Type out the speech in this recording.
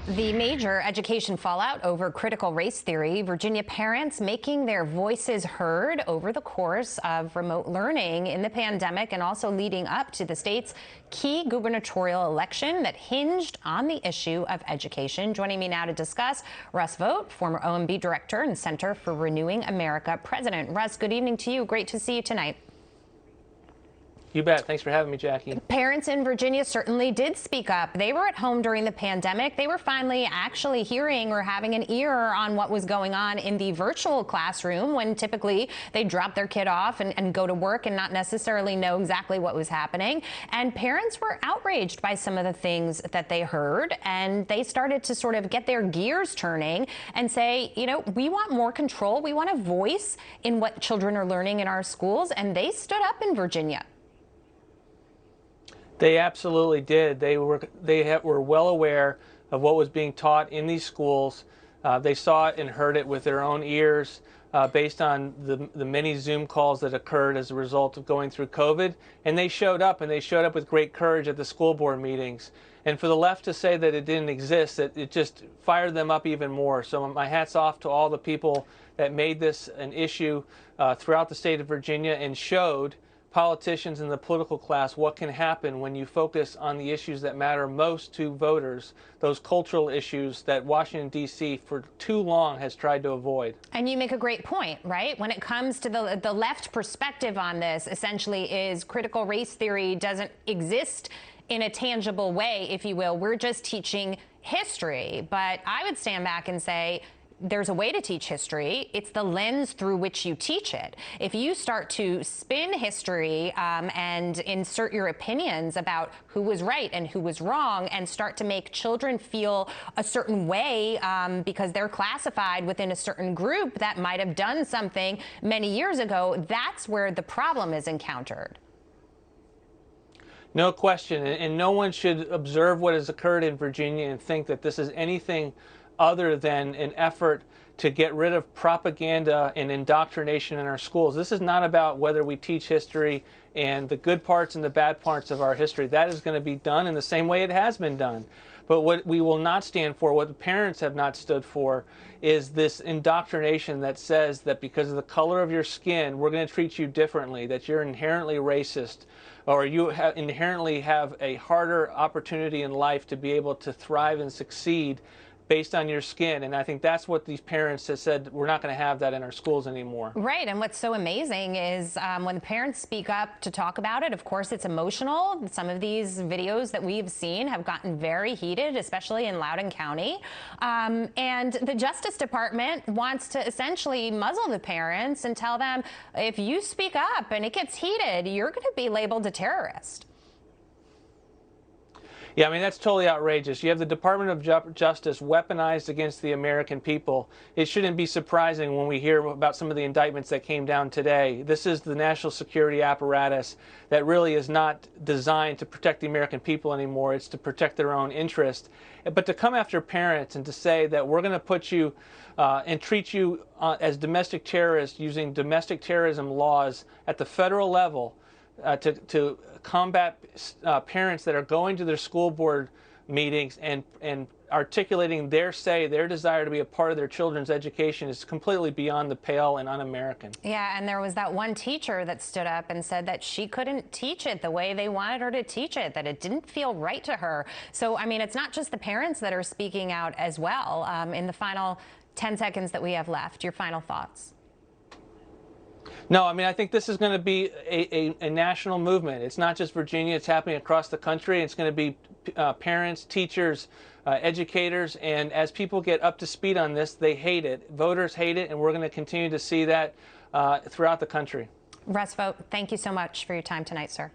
The major education fallout over critical race theory, Virginia parents making their voices heard over the course of remote learning in the pandemic and also leading up to the state's key gubernatorial election that hinged on the issue of education. Joining me now to discuss, Russ Vought, former OMB director and Center for Renewing America president. Russ, good evening to you. Great to see you tonight. You bet. Thanks for having me, Jackie. Parents in Virginia certainly did speak up. They were at home during the pandemic. They were finally actually hearing or having an ear on what was going on in the virtual classroom when typically they drop their kid off and go to work and not necessarily know exactly what was happening. And parents were outraged by some of the things that they heard, and they started to sort of get their gears turning and say, you know, we want more control. We want a voice in what children are learning in our schools. And they stood up in Virginia. They absolutely did. They were well aware of what was being taught in these schools. They saw it and heard it with their own ears based on the many Zoom calls that occurred as a result of going through COVID. And they showed up, and they showed up with great courage at the school board meetings. And for the left to say that it didn't exist, it just fired them up even more. So my hat's off to all the people that made this an issue throughout the state of Virginia and showed politicians in the political class what can happen when you focus on the issues that matter most to voters, those cultural issues that Washington, D.C. for too long has tried to avoid. And you make a great point, right? When it comes to the left perspective on this, essentially is critical race theory doesn't exist in a tangible way, if you will. We're just teaching history. But I would stand back and say, there's a way to teach history. It's the lens through which you teach it. If you start to spin history and insert your opinions about who was right and who was wrong and start to make children feel a certain way because they're classified within a certain group that might have done something many years ago, that's where the problem is encountered. No question. And no one should observe what has occurred in Virginia and think that this is anything other than an effort to get rid of propaganda and indoctrination in our schools. This is not about whether we teach history and the good parts and the bad parts of our history. That is going to be done in the same way it has been done. But what we will not stand for, what the parents have not stood for, is this indoctrination that says that because of the color of your skin, we're going to treat you differently, that you're inherently racist, or you inherently have a harder opportunity in life to be able to thrive and succeed based on your skin. And I think that's what these parents have said, we're not going to have that in our schools anymore. Right. And what's so amazing is when the parents speak up to talk about it, of course, it's emotional. Some of these videos that we've seen have gotten very heated, especially in Loudoun County. And the Justice Department wants to essentially muzzle the parents and tell them, if you speak up and it gets heated, you're going to be labeled a terrorist. Yeah, I mean, that's totally outrageous. You have the Department of Justice weaponized against the American people. It shouldn't be surprising when we hear about some of the indictments that came down today. This is the national security apparatus that really is not designed to protect the American people anymore. It's to protect their own interest. But to come after parents and to say that we're going to put you and treat you as domestic terrorists using domestic terrorism laws at the federal level to combat parents that are going to their school board meetings and articulating their desire to be a part of their children's education is completely beyond the pale and un-American. Yeah, and there was that one teacher that stood up and said that she couldn't teach it the way they wanted her to teach it, that it didn't feel right to her. So, I mean, it's not just the parents that are speaking out as well. In the final 10 seconds that we have left, your final thoughts. No, I mean, I think this is going to be a national movement. It's not just Virginia. It's happening across the country. It's going to be parents, teachers, educators. And as people get up to speed on this, they hate it. Voters hate it. And we're going to continue to see that throughout the country. Russ Vought, thank you so much for your time tonight, sir.